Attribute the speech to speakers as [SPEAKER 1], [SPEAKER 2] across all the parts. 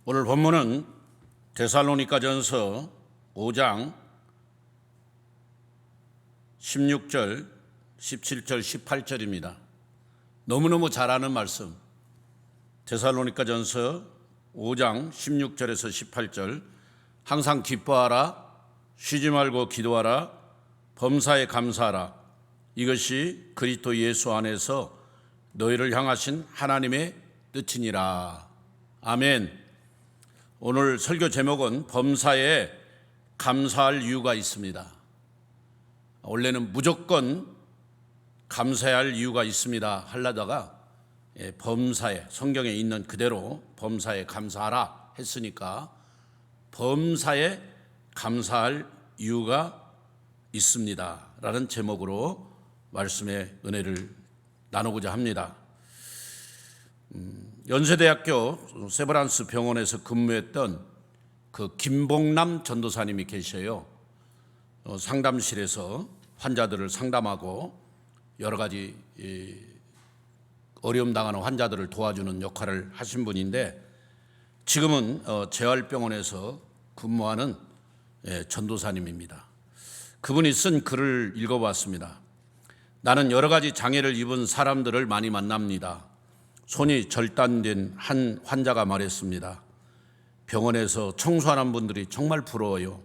[SPEAKER 1] 오늘 본문은 데살로니가전서 5장 16절, 17절, 18절입니다. 너무너무 잘 아는 말씀. 데살로니가전서 5장 16절에서 18절. 항상 기뻐하라, 쉬지 말고 기도하라, 범사에 감사하라. 이것이 그리스도 예수 안에서 너희를 향하신 하나님의 뜻이니라. 아멘. 오늘 설교 제목은 범사에 감사할 이유가 있습니다. 원래는 무조건 감사해야 할 이유가 있습니다 하려다가 범사에, 성경에 있는 그대로 범사에 감사하라 했으니까 범사에 감사할 이유가 있습니다 라는 제목으로 말씀의 은혜를 나누고자 합니다. 연세대학교 세브란스 병원에서 근무했던 그 김봉남 전도사님이 계셔요. 상담실에서 환자들을 상담하고 여러 가지 어려움 당하는 환자들을 도와주는 역할을 하신 분인데 지금은 재활병원에서 근무하는 전도사님입니다. 그분이 쓴 글을 읽어봤습니다. 나는 여러 가지 장애를 입은 사람들을 많이 만납니다. 손이 절단된 한 환자가 말했습니다. 병원에서 청소하는 분들이 정말 부러워요.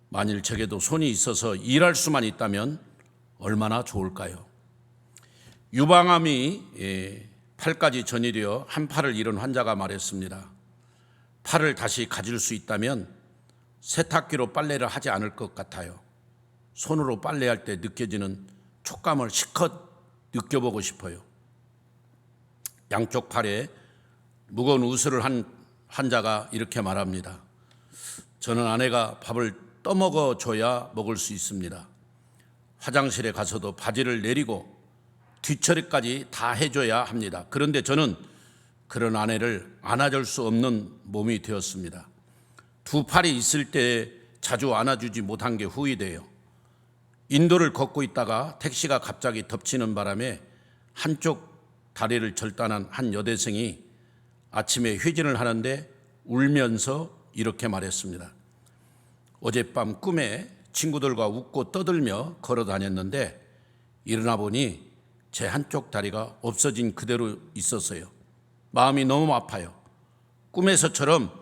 [SPEAKER 1] 만일 제게도 손이 있어서 일할 수만 있다면 얼마나 좋을까요? 유방암이 팔까지 전이되어 한 팔을 잃은 환자가 말했습니다. 팔을 다시 가질 수 있다면 세탁기로 빨래를 하지 않을 것 같아요. 손으로 빨래할 때 느껴지는 촉감을 실컷 느껴보고 싶어요. 양쪽 팔에 무거운 우슬을 한 환자가 이렇게 말합니다. 저는 아내가 밥을 떠먹어줘야 먹을 수 있습니다. 화장실에 가서도 바지를 내리고 뒤처리까지 다 해줘야 합니다. 그런데 저는 그런 아내를 안아줄 수 없는 몸이 되었습니다. 두 팔이 있을 때 자주 안아주지 못한 게 후회돼요. 인도를 걷고 있다가 택시가 갑자기 덮치는 바람에 한쪽 다리를 절단한 한 여대생이 아침에 회진을 하는데 울면서 이렇게 말했습니다. 어젯밤 꿈에 친구들과 웃고 떠들며 걸어 다녔는데 일어나 보니 제 한쪽 다리가 없어진 그대로 있었어요. 마음이 너무 아파요. 꿈에서처럼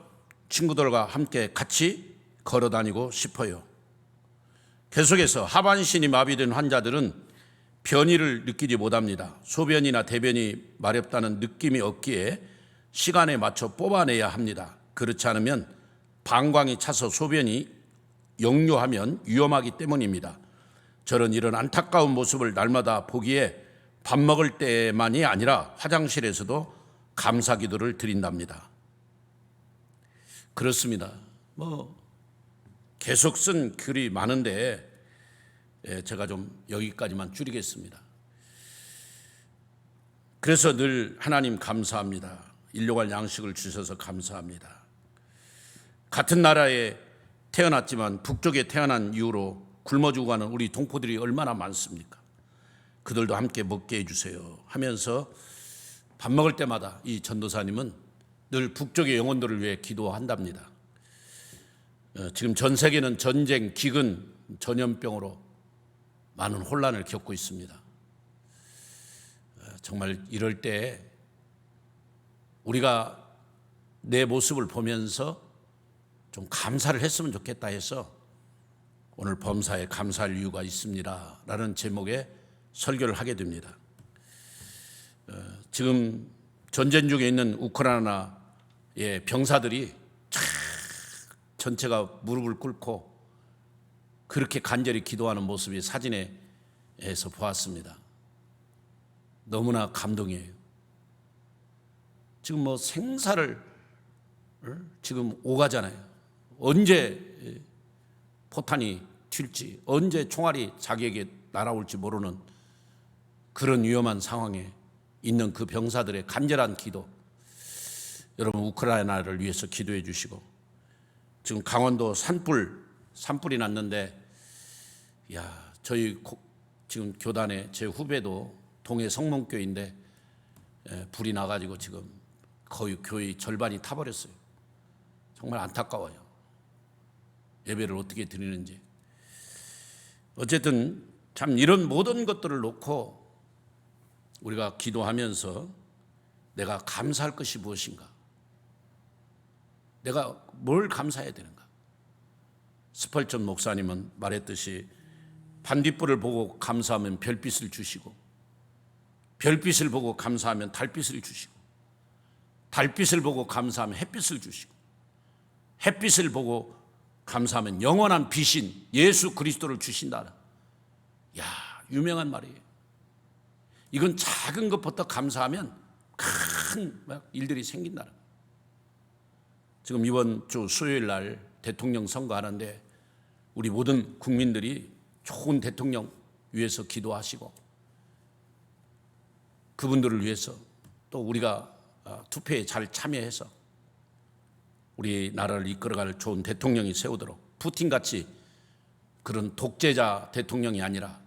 [SPEAKER 1] 친구들과 함께 같이 걸어 다니고 싶어요. 계속해서 하반신이 마비된 환자들은 변이를 느끼지 못합니다. 소변이나 대변이 마렵다는 느낌이 없기에 시간에 맞춰 뽑아내야 합니다. 그렇지 않으면 방광이 차서 소변이 역류하면 위험하기 때문입니다. 저는 이런 안타까운 모습을 날마다 보기에 밥 먹을 때만이 아니라 화장실에서도 감사 기도를 드린답니다. 그렇습니다. 계속 쓴 글이 많은데 제가 좀 여기까지만 줄이겠습니다. 그래서 늘 하나님 감사합니다. 일용할 양식을 주셔서 감사합니다. 같은 나라에 태어났지만 북쪽에 태어난 이후로 굶어 죽어가는 우리 동포들이 얼마나 많습니까? 그들도 함께 먹게 해주세요 하면서 밥 먹을 때마다 이 전도사님은 늘 북쪽의 영혼들을 위해 기도한답니다. 지금 전 세계는 전쟁, 기근, 전염병으로 많은 혼란을 겪고 있습니다. 정말 이럴 때 우리가 내 모습을 보면서 좀 감사를 했으면 좋겠다 해서 오늘 범사에 감사할 이유가 있습니다 라는 제목의 설교를 하게 됩니다. 지금 전쟁 중에 있는 우크라이나의 병사들이 전체가 무릎을 꿇고 그렇게 간절히 기도하는 모습이 사진에서 보았습니다. 너무나 감동이에요. 지금 생사를 지금 오가잖아요. 언제 포탄이 튈지, 언제 총알이 자기에게 날아올지 모르는 그런 위험한 상황에 있는 그 병사들의 간절한 기도, 여러분 우크라이나를 위해서 기도해 주시고, 지금 강원도 산불이 났는데, 저희 지금 교단에 제 후배도 동해 성문교인데 불이 나가지고 지금 거의 교회 절반이 타버렸어요. 정말 안타까워요. 예배를 어떻게 드리는지. 어쨌든 참 이런 모든 것들을 놓고 우리가 기도하면서 내가 감사할 것이 무엇인가? 내가 뭘 감사해야 되는가? 스펄전 목사님은 말했듯이 반딧불을 보고 감사하면 별빛을 주시고, 별빛을 보고 감사하면 달빛을 주시고, 달빛을 보고 감사하면 햇빛을 주시고, 햇빛을 보고 감사하면 영원한 빛인 예수 그리스도를 주신다. 야, 유명한 말이에요. 이건 작은 것부터 감사하면 큰 일들이 생긴다는 거예요. 지금 이번 주 수요일 날 대통령 선거하는데 우리 모든 국민들이 좋은 대통령 위해서 기도하시고, 그분들을 위해서 또 우리가 투표에 잘 참여해서 우리나라를 이끌어갈 좋은 대통령이 세우도록, 푸틴같이 그런 독재자 대통령이 아니라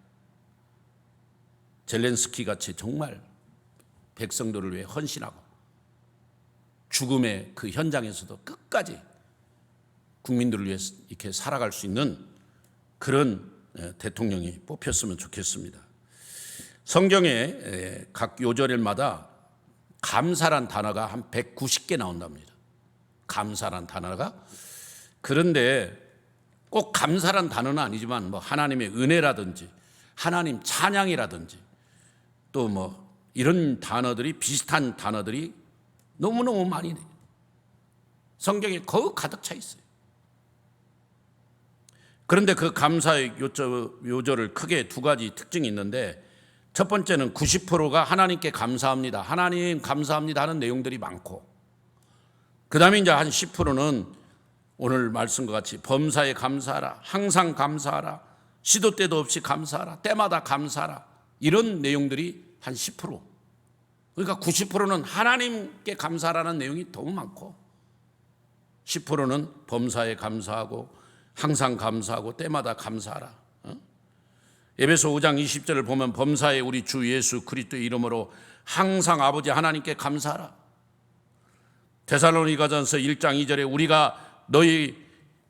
[SPEAKER 1] 젤렌스키같이 정말 백성들을 위해 헌신하고 죽음의 그 현장에서도 끝까지 국민들을 위해서 이렇게 살아갈 수 있는 그런 대통령이 뽑혔으면 좋겠습니다. 성경에 각 요절마다 감사란 단어가 한 190개 나온답니다. 감사란 단어가. 그런데 꼭 감사란 단어는 아니지만 뭐 하나님의 은혜라든지 하나님 찬양이라든지 또 뭐 이런 단어들이, 비슷한 단어들이 너무너무 많이 성경에 거의 가득 차 있어요. 그런데 그 감사의 요절을 크게 두 가지 특징이 있는데, 첫 번째는 90%가 하나님께 감사합니다, 하나님 감사합니다 하는 내용들이 많고, 그 다음에 이제 한 10%는 오늘 말씀과 같이 범사에 감사하라, 항상 감사하라, 시도 때도 없이 감사하라, 때마다 감사하라, 이런 내용들이 한 10%. 그러니까 90%는 하나님께 감사하라는 내용이 너무 많고, 10%는 범사에 감사하고 항상 감사하고 때마다 감사하라. 에베소 5장 20절을 보면 범사에 우리 주 예수 그리스도의 이름으로 항상 아버지 하나님께 감사하라. 데살로니가전서 1장 2절에 우리가 너희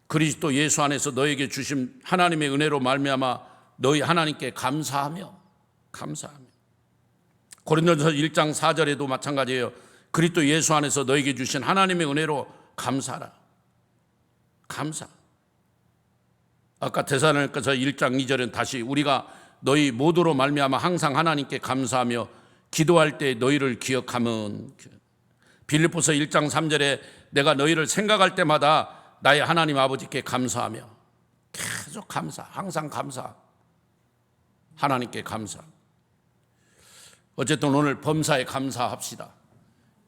[SPEAKER 1] 그리스도 예수 안에서 너에게 주신 하나님의 은혜로 말미암아 너희 하나님께 감사하며. 고린도전서 1장 4절에도 마찬가지예요. 그리스도 예수 안에서 너에게 주신 하나님의 은혜로 감사하라. 감사. 아까 데살로니가서 1장 2절은 다시 우리가 너희 모두로 말미암아 항상 하나님께 감사하며 기도할 때 너희를 기억하면. 빌립보서 1장 3절에 내가 너희를 생각할 때마다 나의 하나님 아버지께 감사하며. 계속 감사, 항상 감사, 하나님께 감사. 어쨌든 오늘 범사에 감사합시다.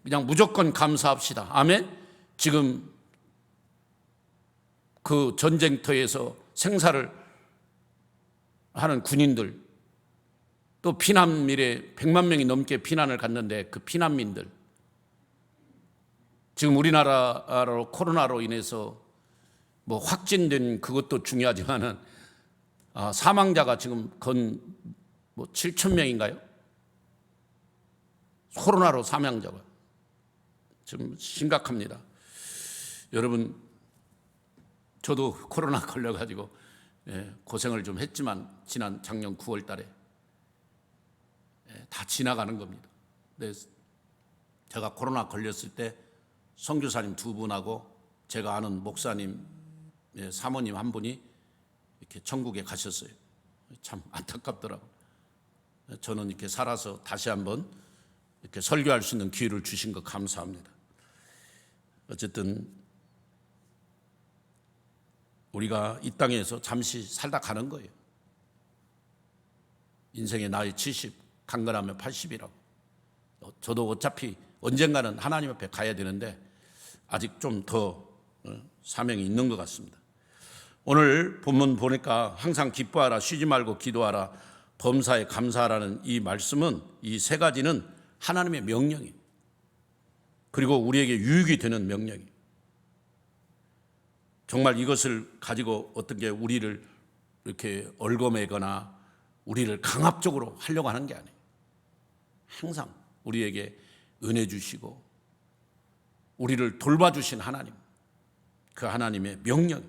[SPEAKER 1] 그냥 무조건 감사합시다. 아멘. 지금 그 전쟁터에서 생사를 하는 군인들, 또 피난민에 100만 명이 넘게 피난을 갔는데 그 피난민들, 지금 우리나라로 코로나로 인해서 뭐 확진된 그것도 중요하지만은 사망자가 지금 건 뭐 7천 명인가요? 코로나로 사망자가 좀 심각합니다. 여러분, 저도 코로나 걸려가지고 고생을 좀 했지만 지난 작년 9월 달에 다 지나가는 겁니다. 근데 제가 코로나 걸렸을 때 선교사님 두 분하고 제가 아는 목사님, 사모님 한 분이 이렇게 천국에 가셨어요. 참 안타깝더라고요. 저는 이렇게 살아서 다시 한번 이렇게 설교할 수 있는 기회를 주신 것 감사합니다. 어쨌든 우리가 이 땅에서 잠시 살다 가는 거예요. 인생의 나이 70, 강건하면 80이라고. 저도 어차피 언젠가는 하나님 앞에 가야 되는데 아직 좀 더 사명이 있는 것 같습니다. 오늘 본문 보니까 항상 기뻐하라, 쉬지 말고 기도하라, 범사에 감사하라는 이 말씀은, 이 세 가지는 하나님의 명령이에요. 그리고 우리에게 유익이 되는 명령이에요. 정말 이것을 가지고 어떻게 우리를 이렇게 얽어매거나 우리를 강압적으로 하려고 하는 게 아니에요. 항상 우리에게 은혜 주시고 우리를 돌봐주신 하나님, 그 하나님의 명령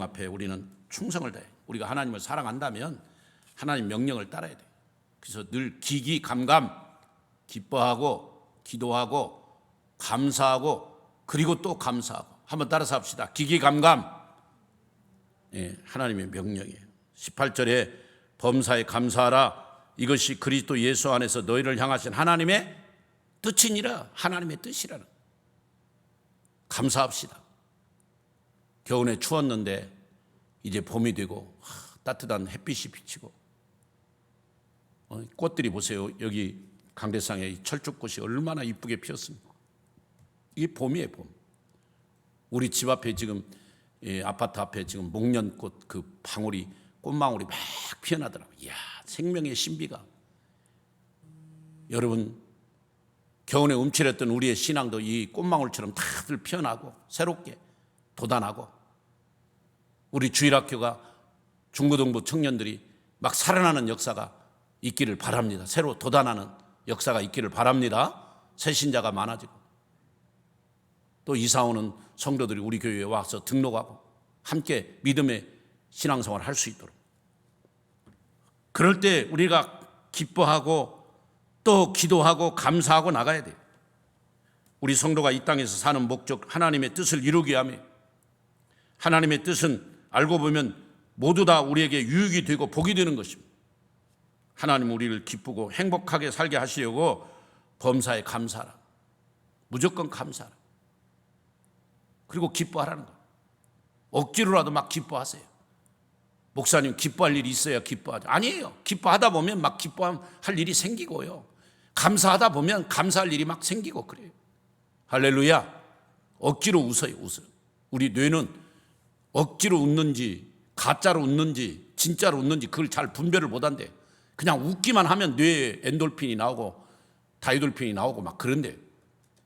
[SPEAKER 1] 앞에 우리는 충성을 다해. 우리가 하나님을 사랑한다면 하나님 명령을 따라야 돼. 그래서 늘 기기감감, 기뻐하고 기도하고 감사하고 그리고 또 감사하고. 한번 따라서 합시다. 기기감감. 예, 하나님의 명령이에요. 18절에 범사에 감사하라. 이것이 그리스도 예수 안에서 너희를 향하신 하나님의 뜻이니라. 하나님의 뜻이라는. 감사합시다. 겨울에 추웠는데 이제 봄이 되고 따뜻한 햇빛이 비치고 꽃들이 보세요. 여기 강대상에 철쭉꽃이 얼마나 이쁘게 피었습니까? 이게 봄이에요, 봄. 우리 집 앞에 지금 아파트 앞에 지금 목련꽃 그 방울이 꽃망울이 막 피어나더라고요. 이야, 생명의 신비가. 여러분, 겨울에 움츠렸던 우리의 신앙도 이 꽃망울처럼 다들 피어나고 새롭게 돋아나고 우리 주일학교가 중고등부 청년들이 막 살아나는 역사가 있기를 바랍니다. 새로 돋아나는 역사가 있기를 바랍니다. 새 신자가 많아지고 또 이사 오는 성도들이 우리 교회에 와서 등록하고 함께 믿음의 신앙생활을 할 수 있도록. 그럴 때 우리가 기뻐하고 또 기도하고 감사하고 나가야 돼요. 우리 성도가 이 땅에서 사는 목적, 하나님의 뜻을 이루기 위함에 하나님의 뜻은 알고 보면 모두 다 우리에게 유익이 되고 복이 되는 것입니다. 하나님 우리를 기쁘고 행복하게 살게 하시려고 범사에 감사하라. 무조건 감사하라. 그리고 기뻐하라는 거예요. 억지로라도 막 기뻐하세요. 목사님 기뻐할 일이 있어야 기뻐하죠. 아니에요. 기뻐하다 보면 막 기뻐할 일이 생기고요. 감사하다 보면 감사할 일이 막 생기고 그래요. 할렐루야. 억지로 웃어요. 웃어요. 우리 뇌는 억지로 웃는지 가짜로 웃는지 진짜로 웃는지 그걸 잘 분별을 못한대. 그냥 웃기만 하면 뇌에 엔돌핀이 나오고 다이돌핀이 나오고 막 그런데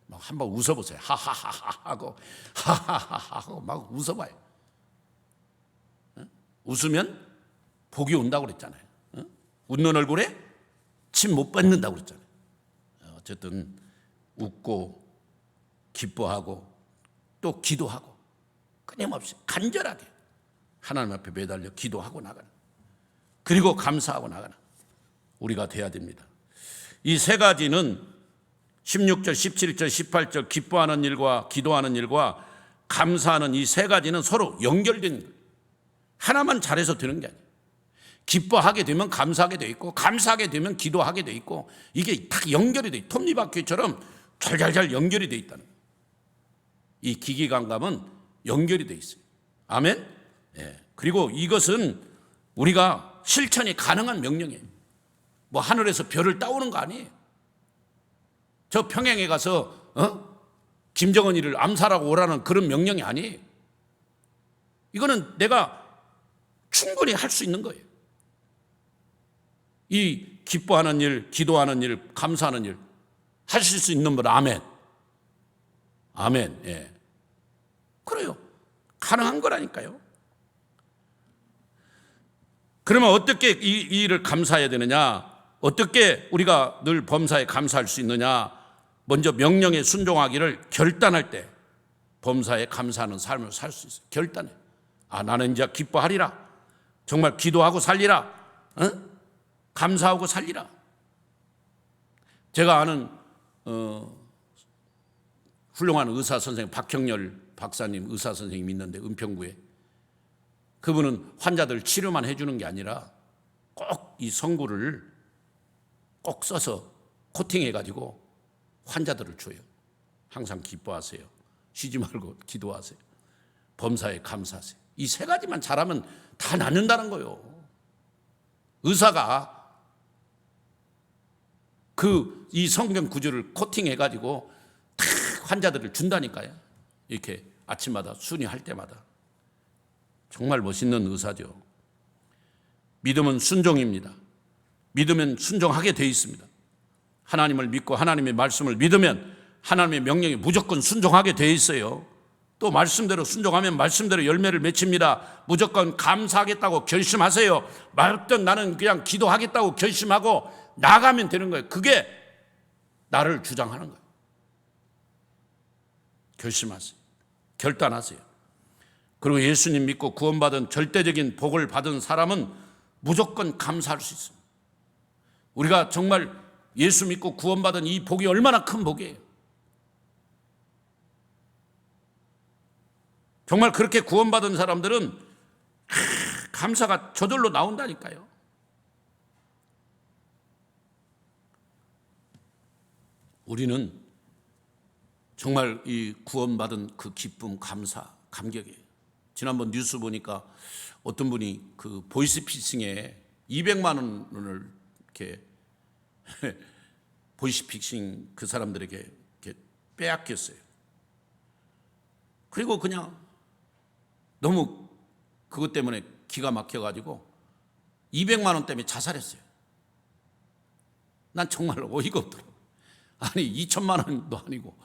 [SPEAKER 1] 막 한번 웃어보세요. 하하하하 하고 하하하하 하고 막 웃어봐요. 웃으면 복이 온다고 그랬잖아요. 웃는 얼굴에 침 못 뱉는다고 그랬잖아요. 어쨌든 웃고 기뻐하고 또 기도하고 끊임없이 간절하게 하나님 앞에 매달려 기도하고 나가는, 그리고 감사하고 나가는 우리가 돼야 됩니다. 이 세 가지는 16절, 17절, 18절 기뻐하는 일과 기도하는 일과 감사하는 이 세 가지는 서로 연결된 거예요. 하나만 잘해서 되는 게 아니에요. 기뻐하게 되면 감사하게 돼 있고 감사하게 되면 기도하게 돼 있고 이게 딱 연결이 돼 있어요. 톱니바퀴처럼 잘잘잘 연결이 돼 있다는 거예요. 이 기기감감은 연결이 돼 있어요. 아멘? 예. 그리고 이것은 우리가 실천이 가능한 명령이에요. 뭐 하늘에서 별을 따오는 거 아니에요. 저 평양에 가서 김정은이를 암살하고 오라는 그런 명령이 아니에요. 이거는 내가 충분히 할 수 있는 거예요. 이 기뻐하는 일, 기도하는 일, 감사하는 일 하실 수 있는 분 아멘. 아멘. 예. 그래요. 가능한 거라니까요. 그러면 어떻게 이 일을 감사해야 되느냐? 어떻게 우리가 늘 범사에 감사할 수 있느냐? 먼저 명령에 순종하기를 결단할 때 범사에 감사하는 삶을 살 수 있어요. 결단해. 아, 나는 이제 기뻐하리라. 정말 기도하고 살리라. 감사하고 살리라. 제가 아는 훌륭한 의사 선생님 박형렬 박사님 의사 선생님이 있는데 은평구에, 그분은 환자들 치료만 해주는 게 아니라 꼭 이 성구를 꼭 써서 코팅해가지고 환자들을 줘요. 항상 기뻐하세요. 쉬지 말고 기도하세요. 범사에 감사하세요. 이 세 가지만 잘하면 다 낫는다는 거예요. 의사가 이 성경 구절을 코팅해가지고 다 환자들을 준다니까요. 이렇게 아침마다 순위할 때마다. 정말 멋있는 의사죠. 믿음은 순종입니다. 믿으면 순종하게 돼 있습니다. 하나님을 믿고 하나님의 말씀을 믿으면 하나님의 명령에 무조건 순종하게 돼 있어요. 또 말씀대로 순종하면 말씀대로 열매를 맺힙니다. 무조건 감사하겠다고 결심하세요. 말든 나는 그냥 기도하겠다고 결심하고 나가면 되는 거예요. 그게 나를 주장하는 거예요. 결심하세요. 결단하세요. 그리고 예수님 믿고 구원받은 절대적인 복을 받은 사람은 무조건 감사할 수 있습니다. 우리가 정말 예수 믿고 구원받은 이 복이 얼마나 큰 복이에요. 정말 그렇게 구원받은 사람들은 감사가 저절로 나온다니까요. 우리는 정말 이 구원받은 그 기쁨, 감사, 감격이에요. 지난번 뉴스 보니까 어떤 분이 그 보이스피싱에 200만 원을 이렇게 보이스피싱 그 사람들에게 이렇게 빼앗겼어요. 그리고 그냥 너무 그것 때문에 기가 막혀가지고 200만 원 때문에 자살했어요. 난 정말 어이가 없더라고요. 아니 2천만 원도 아니고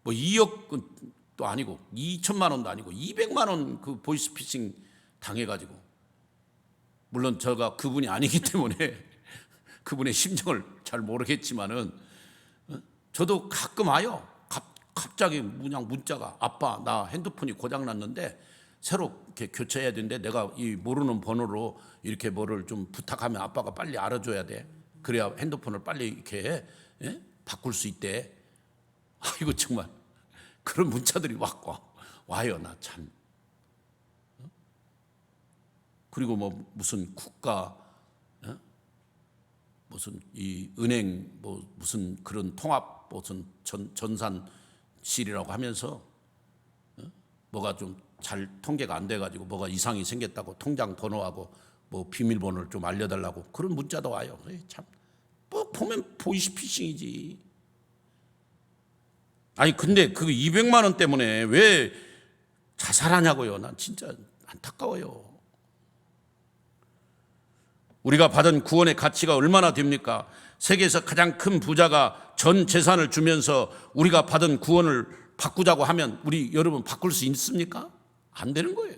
[SPEAKER 1] 뭐 2억도 아니고 2천만 원도 아니고 200만 원 그 보이스피싱 당해가지고, 물론 제가 그분이 아니기 때문에 그분의 심정을 잘 모르겠지만은 저도 가끔 와요. 갑자기 그냥 문자가, 아빠 나 핸드폰이 고장났는데 새로 이렇게 교체해야 되는데 내가 이 모르는 번호로 이렇게 뭐를 좀 부탁하면 아빠가 빨리 알아줘야 돼. 그래야 핸드폰을 빨리 이렇게 바꿀 수 있대. 아이고 정말 그런 문자들이 와요. 나 참. 그리고 뭐 무슨 국가 무슨 이 은행 뭐 무슨 그런 통합 무슨 전산실이라고 하면서 뭐가 좀 잘 통계가 안 돼가지고 뭐가 이상이 생겼다고 통장 번호하고 뭐 비밀번호를 좀 알려달라고 그런 문자도 와요. 참 뭐 보면 보이스피싱이지. 아니 근데 그 200만 원 때문에 왜 자살하냐고요. 난 진짜 안타까워요. 우리가 받은 구원의 가치가 얼마나 됩니까? 세계에서 가장 큰 부자가 전 재산을 주면서 우리가 받은 구원을 바꾸자고 하면 우리 여러분 바꿀 수 있습니까? 안 되는 거예요.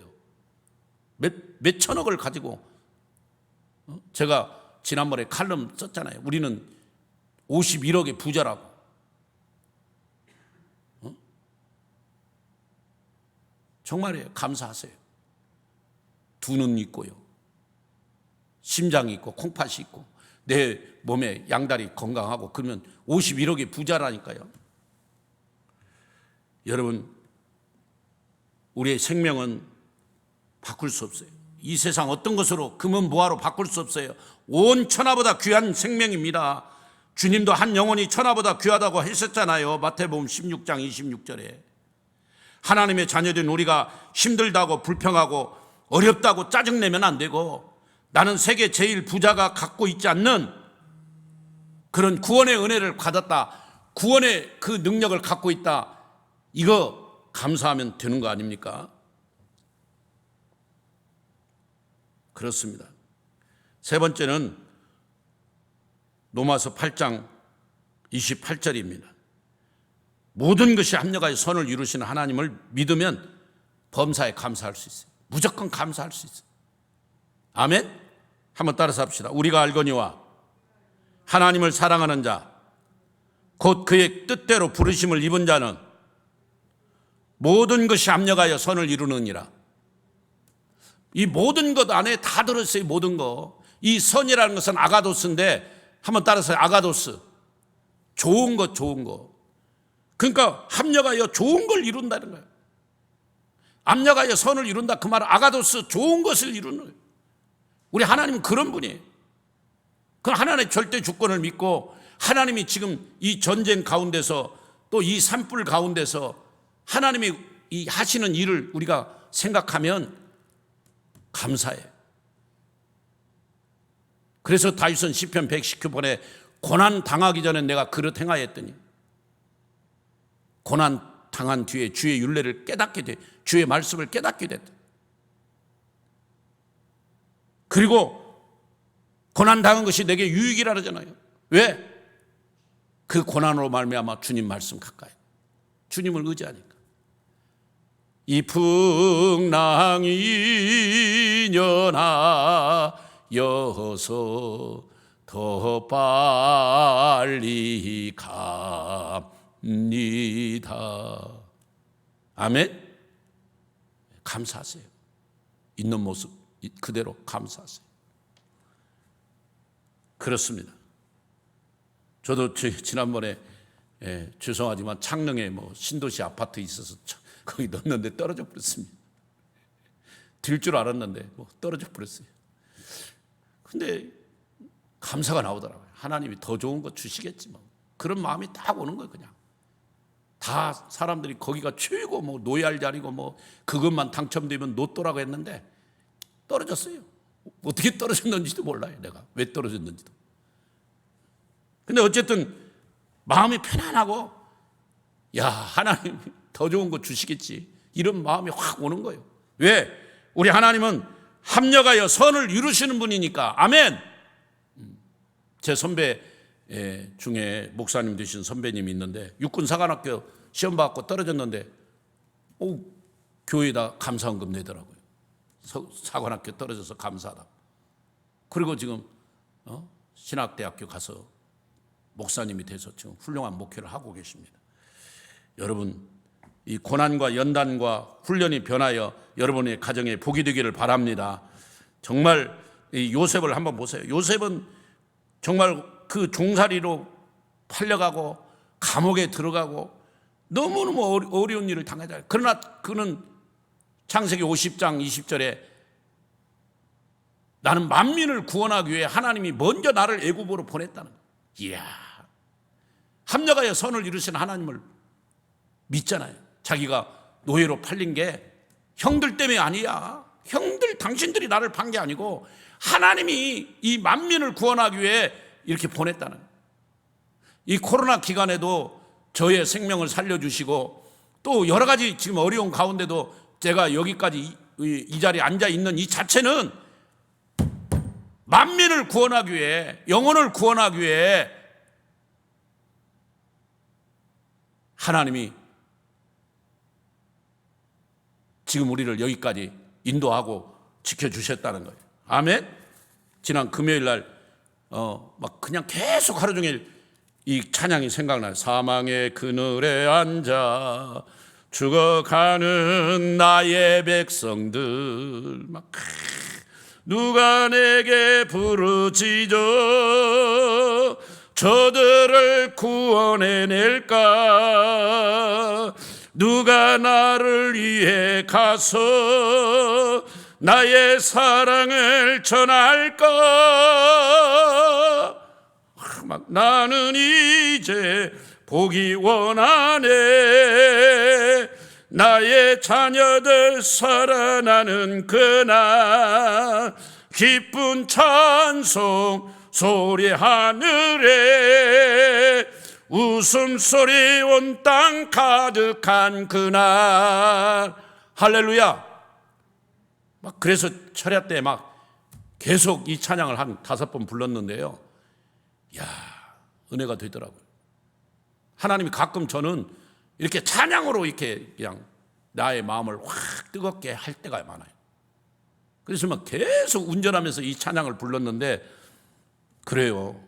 [SPEAKER 1] 몇 천억을 가지고, 제가 지난번에 칼럼 썼잖아요. 우리는 51억의 부자라고. 정말이에요. 감사하세요. 두 눈 있고요, 심장이 있고 콩팥이 있고 내 몸에 양다리 건강하고, 그러면 51억의 부자라니까요. 여러분, 우리의 생명은 바꿀 수 없어요. 이 세상 어떤 것으로, 금은 보화로 바꿀 수 없어요. 온 천하보다 귀한 생명입니다. 주님도 한 영혼이 천하보다 귀하다고 하셨잖아요. 마태복음 16장 26절에. 하나님의 자녀된 우리가 힘들다고 불평하고 어렵다고 짜증내면 안 되고, 나는 세계 제일 부자가 갖고 있지 않는 그런 구원의 은혜를 받았다, 구원의 그 능력을 갖고 있다, 이거 감사하면 되는 거 아닙니까? 그렇습니다. 세 번째는 로마서 8장 28절입니다. 모든 것이 합력하여 선을 이루시는 하나님을 믿으면 범사에 감사할 수 있어요. 무조건 감사할 수 있어요. 아멘? 한번 따라서 합시다. 우리가 알거니와 하나님을 사랑하는 자, 곧 그의 뜻대로 부르심을 입은 자는 모든 것이 합력하여 선을 이루느니라. 이 모든 것 안에 다 들었어요. 모든 거. 이 선이라는 것은 아가도스인데, 한번 따라서 아가도스, 좋은 것, 좋은 거. 그러니까 합력하여 좋은 걸 이룬다는 거예요. 합력하여 선을 이룬다, 그 말은 아가도스, 좋은 것을 이루는 거예요. 우리 하나님은 그런 분이에요. 그 하나님의 절대 주권을 믿고, 하나님이 지금 이 전쟁 가운데서 또 이 산불 가운데서 하나님이 이 하시는 일을 우리가 생각하면 감사해. 그래서 다윗은 시편 119편에 고난 당하기 전에 내가 그릇 행하였더니, 고난 당한 뒤에 주의 율례를 깨닫게 돼, 주의 말씀을 깨닫게 됐다. 그리고 고난 당한 것이 내게 유익이라 그러잖아요. 왜? 그 고난으로 말미암아 주님 말씀 가까이, 주님을 의지하니까. 이 풍랑이 연하여서 더 빨리 갑니다. 아멘. 감사하세요. 있는 모습 그대로 감사하세요. 그렇습니다. 저도 지난번에 죄송하지만 창릉에 신도시 아파트 있어서 거기 넣었는데 떨어져 버렸습니다. 들 줄 알았는데 떨어져 버렸어요. 근데 감사가 나오더라고요. 하나님이 더 좋은 거 주시겠지 그런 마음이 딱 오는 거예요. 그냥 다 사람들이 거기가 최고 노예할 자리고 그것만 당첨되면 노또라고 했는데 떨어졌어요. 어떻게 떨어졌는지도 몰라요. 내가 왜 떨어졌는지도. 근데 어쨌든 마음이 편안하고 하나님 더 좋은 거 주시겠지 이런 마음이 확 오는 거예요. 왜? 우리 하나님은 합력하여 선을 이루시는 분이니까. 아멘. 제 선배 중에 목사님 되신 선배님이 있는데 육군사관학교 시험 받고 떨어졌는데 교회에다 감사원금 내더라고요. 사관학교 떨어져서 감사하다. 그리고 지금 신학대학교 가서 목사님이 돼서 지금 훌륭한 목회를 하고 계십니다. 여러분, 이 고난과 연단과 훈련이 변하여 여러분의 가정에 복이 되기를 바랍니다. 정말 이 요셉을 한번 보세요. 요셉은 정말 그 종살이로 팔려가고 감옥에 들어가고 너무너무 어려운 일을 당하잖아요. 그러나 그는 창세기 50장 20절에 나는 만민을 구원하기 위해 하나님이 먼저 나를 애굽으로 보냈다는 거예요. 이야, 합력하여 선을 이루신 하나님을 믿잖아요. 자기가 노예로 팔린 게 형들 때문에 아니야. 형들 당신들이 나를 판 게 아니고 하나님이 이 만민을 구원하기 위해 이렇게 보냈다는 거예요. 이 코로나 기간에도 저의 생명을 살려주시고 또 여러 가지 지금 어려운 가운데도 제가 여기까지 이 자리에 앉아 있는 이 자체는 만민을 구원하기 위해, 영혼을 구원하기 위해 하나님이 지금 우리를 여기까지 인도하고 지켜주셨다는 거예요. 아멘. 지난 금요일 날 막 그냥 계속 하루 종일 이 찬양이 생각나요. 사망의 그늘에 앉아 죽어가는 나의 백성들, 막 누가 내게 부르짖어 저들을 구원해낼까? 누가 나를 위해 가서 나의 사랑을 전할까? 막 나는 이제 보기 원하네. 나의 자녀들 살아나는 그날 기쁜 찬송 소리 하늘에 웃음소리 온 땅 가득한 그날. 할렐루야. 막 그래서 철야 때 막 계속 이 찬양을 한 5번 불렀는데요. 야, 은혜가 되더라고요. 하나님이 가끔 저는 이렇게 찬양으로 이렇게 그냥 나의 마음을 확 뜨겁게 할 때가 많아요. 그래서 막 계속 운전하면서 이 찬양을 불렀는데, 그래요.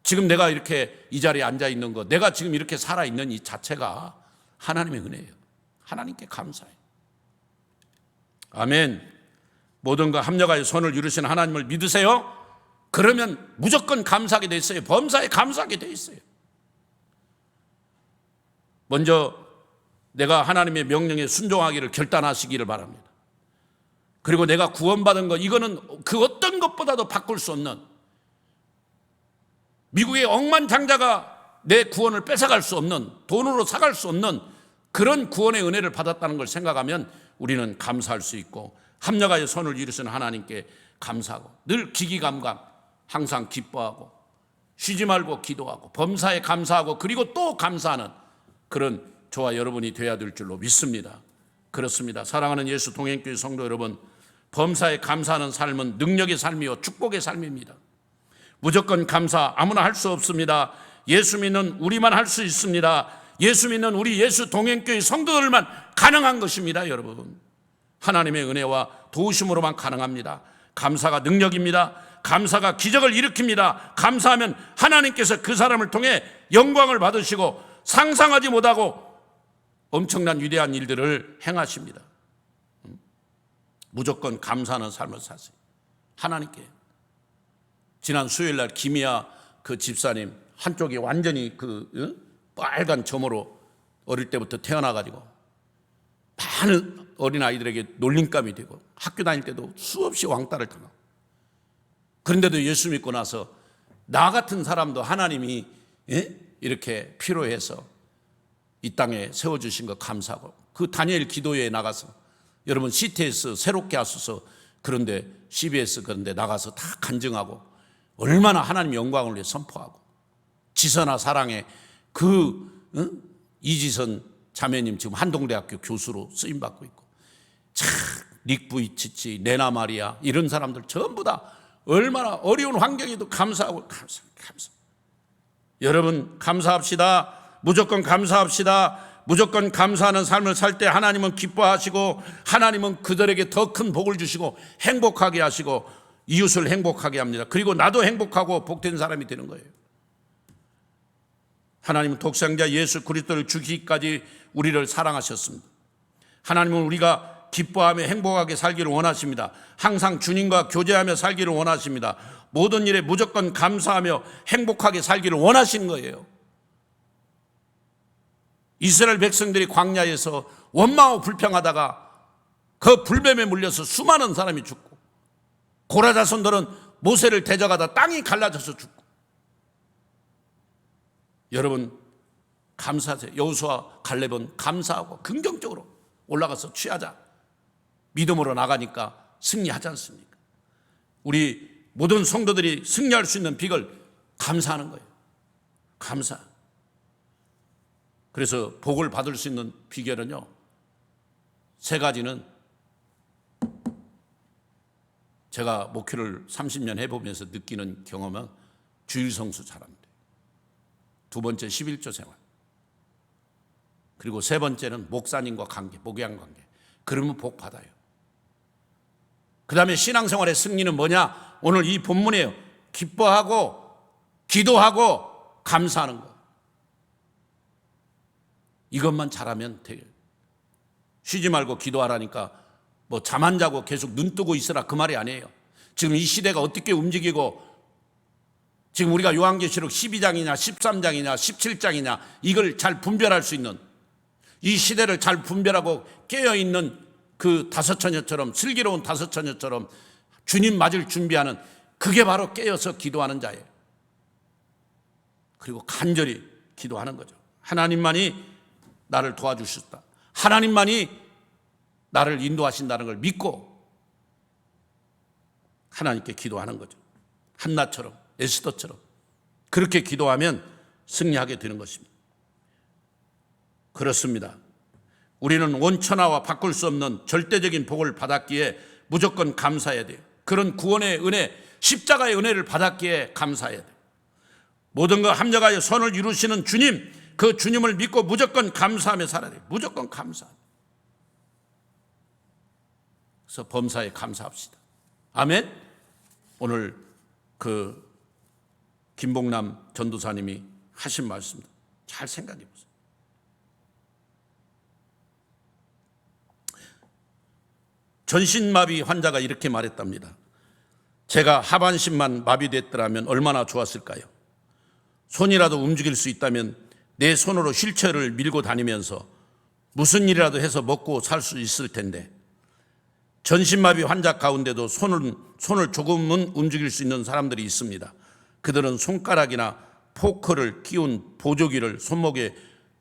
[SPEAKER 1] 지금 내가 이렇게 이 자리에 앉아 있는 것, 내가 지금 이렇게 살아 있는 이 자체가 하나님의 은혜예요. 하나님께 감사해요. 아멘. 모든 것 합력하여 선을 이루시는 하나님을 믿으세요? 그러면 무조건 감사하게 돼 있어요. 범사에 감사하게 돼 있어요. 먼저 내가 하나님의 명령에 순종하기를 결단하시기를 바랍니다. 그리고 내가 구원받은 것, 이거는 그 어떤 것보다도 바꿀 수 없는, 미국의 억만장자가 내 구원을 뺏어갈 수 없는, 돈으로 사갈 수 없는 그런 구원의 은혜를 받았다는 걸 생각하면 우리는 감사할 수 있고, 합력하여 선을 이루시는 하나님께 감사하고, 늘 기기감감 항상 기뻐하고 쉬지 말고 기도하고 범사에 감사하고 그리고 또 감사하는 그런 저와 여러분이 되어야 될 줄로 믿습니다. 그렇습니다. 사랑하는 예수 동행교회 성도 여러분, 범사에 감사하는 삶은 능력의 삶이요 축복의 삶입니다. 무조건 감사 아무나 할 수 없습니다. 예수 믿는 우리만 할 수 있습니다. 예수 믿는 우리 예수 동행교회 성도들만 가능한 것입니다. 여러분, 하나님의 은혜와 도우심으로만 가능합니다. 감사가 능력입니다. 감사가 기적을 일으킵니다. 감사하면 하나님께서 그 사람을 통해 영광을 받으시고 상상하지 못하고 엄청난 위대한 일들을 행하십니다. 무조건 감사하는 삶을 사세요. 하나님께. 지난 수요일 날 김희아 그 집사님 한쪽이 완전히 빨간 점으로 어릴 때부터 태어나가지고 많은 어린아이들에게 놀림감이 되고 학교 다닐 때도 수없이 왕따를 당하고, 그런데도 예수 믿고 나서 나 같은 사람도 하나님이 이렇게 필요해서 이 땅에 세워주신 거 감사하고, 그 다니엘 기도회에 나가서 여러분 CTS 새롭게 하소서 그런데 CBS 그런데 나가서 다 간증하고 얼마나 하나님 영광을 위해 선포하고, 지선아 사랑해 이지선 자매님 지금 한동대학교 교수로 쓰임받고 있고, 닉부이치치 네나 마리아 이런 사람들 전부 다 얼마나 어려운 환경에도 감사하고 감사. 여러분 감사합시다. 무조건 감사합시다. 무조건 감사하는 삶을 살 때 하나님은 기뻐하시고, 하나님은 그들에게 더 큰 복을 주시고 행복하게 하시고 이웃을 행복하게 합니다. 그리고 나도 행복하고 복된 사람이 되는 거예요. 하나님은 독생자 예수 그리스도를 주기까지 우리를 사랑하셨습니다. 하나님은 우리가 기뻐하며 행복하게 살기를 원하십니다. 항상 주님과 교제하며 살기를 원하십니다. 모든 일에 무조건 감사하며 행복하게 살기를 원하시는 거예요. 이스라엘 백성들이 광야에서 원망하고 불평하다가 그 불뱀에 물려서 수많은 사람이 죽고, 고라 자손들은 모세를 대적하다 땅이 갈라져서 죽고. 여러분 감사하세요. 여호수아 갈렙은 감사하고 긍정적으로 올라가서 취하자, 믿음으로 나가니까 승리하지 않습니까? 우리 모든 성도들이 승리할 수 있는 비결 감사하는 거예요. 감사. 그래서 복을 받을 수 있는 비결은요, 세 가지는 제가 목회를 30년 해보면서 느끼는 경험은 주일성수 잘하면 돼요. 두 번째 11조 생활. 그리고 세 번째는 목사님과 관계, 목양 관계. 그러면 복 받아요. 그 다음에 신앙생활의 승리는 뭐냐? 오늘 이 본문이에요. 기뻐하고 기도하고 감사하는 거. 이것만 잘하면 돼요. 쉬지 말고 기도하라니까 뭐 잠 안 자고 계속 눈 뜨고 있으라 그 말이 아니에요. 지금 이 시대가 어떻게 움직이고, 지금 우리가 요한계시록 12장이냐 13장이냐 17장이냐 이걸 잘 분별할 수 있는, 이 시대를 잘 분별하고 깨어있는 그 다섯처녀처럼, 슬기로운 다섯처녀처럼 주님 맞을 준비하는, 그게 바로 깨어서 기도하는 자예요. 그리고 간절히 기도하는 거죠. 하나님만이 나를 도와주셨다, 하나님만이 나를 인도하신다는 걸 믿고 하나님께 기도하는 거죠. 한나처럼, 에스더처럼 그렇게 기도하면 승리하게 되는 것입니다. 그렇습니다. 우리는 원천하와 바꿀 수 없는 절대적인 복을 받았기에 무조건 감사해야 돼요. 그런 구원의 은혜, 십자가의 은혜를 받았기에 감사해야 돼요. 모든 것 합력하여 선을 이루시는 주님, 그 주님을 믿고 무조건 감사하며 살아야 돼요. 무조건 감사. 그래서 범사에 감사합시다. 아멘. 오늘 그 김봉남 전도사님이 하신 말씀 잘 생각해 보세요. 전신마비 환자가 이렇게 말했답니다. 제가 하반신만 마비됐더라면 얼마나 좋았을까요? 손이라도 움직일 수 있다면 내 손으로 휠체어를 밀고 다니면서 무슨 일이라도 해서 먹고 살 수 있을 텐데, 전신마비 환자 가운데도 손을 조금은 움직일 수 있는 사람들이 있습니다. 그들은 손가락이나 포크를 끼운 보조기를 손목에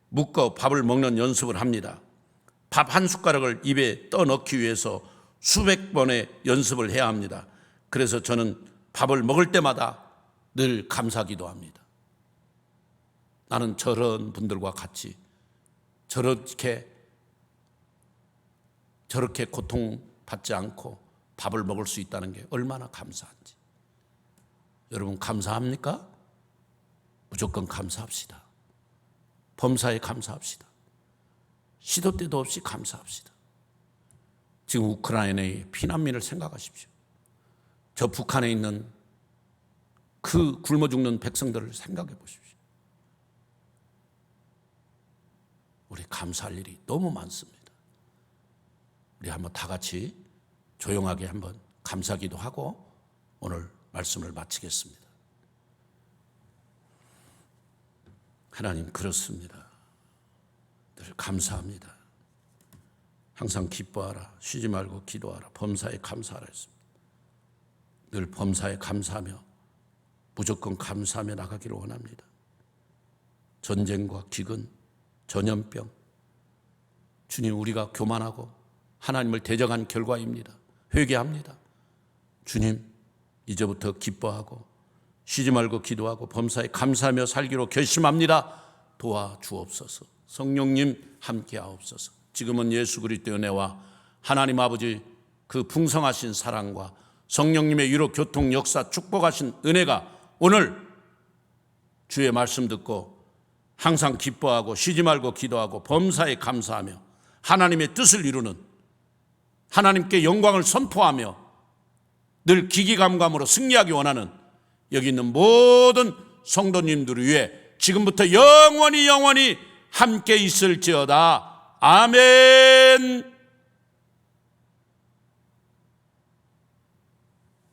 [SPEAKER 1] 묶어 밥을 먹는 연습을 합니다. 밥 한 숟가락을 입에 떠넣기 위해서 수백 번의 연습을 해야 합니다. 그래서 저는 밥을 먹을 때마다 늘 감사기도합니다. 나는 저런 분들과 같이 저렇게 고통받지 않고 밥을 먹을 수 있다는 게 얼마나 감사한지. 여러분 감사합니까? 무조건 감사합시다. 범사에 감사합시다. 시도 때도 없이 감사합시다. 지금 우크라이나의 피난민을 생각하십시오. 저 북한에 있는 그 굶어 죽는 백성들을 생각해 보십시오. 우리 감사할 일이 너무 많습니다. 우리 한번 다 같이 조용하게 한번 감사기도 하고 오늘 말씀을 마치겠습니다. 하나님, 그렇습니다. 늘 감사합니다. 항상 기뻐하라, 쉬지 말고 기도하라, 범사에 감사하라 했습니다. 늘 범사에 감사하며 무조건 감사하며 나가기를 원합니다. 전쟁과 기근, 전염병, 주님, 우리가 교만하고 하나님을 대적한 결과입니다. 회개합니다. 주님, 이제부터 기뻐하고 쉬지 말고 기도하고 범사에 감사하며 살기로 결심합니다. 도와주옵소서. 성령님 함께하옵소서. 지금은 예수 그리스도의 은혜와 하나님 아버지 그 풍성하신 사랑과 성령님의 위로 교통 역사 축복하신 은혜가 오늘 주의 말씀 듣고 항상 기뻐하고 쉬지 말고 기도하고 범사에 감사하며 하나님의 뜻을 이루는, 하나님께 영광을 선포하며 늘 기기감감으로 승리하기 원하는 여기 있는 모든 성도님들 위해 지금부터 영원히 함께 있을지어다. 아멘.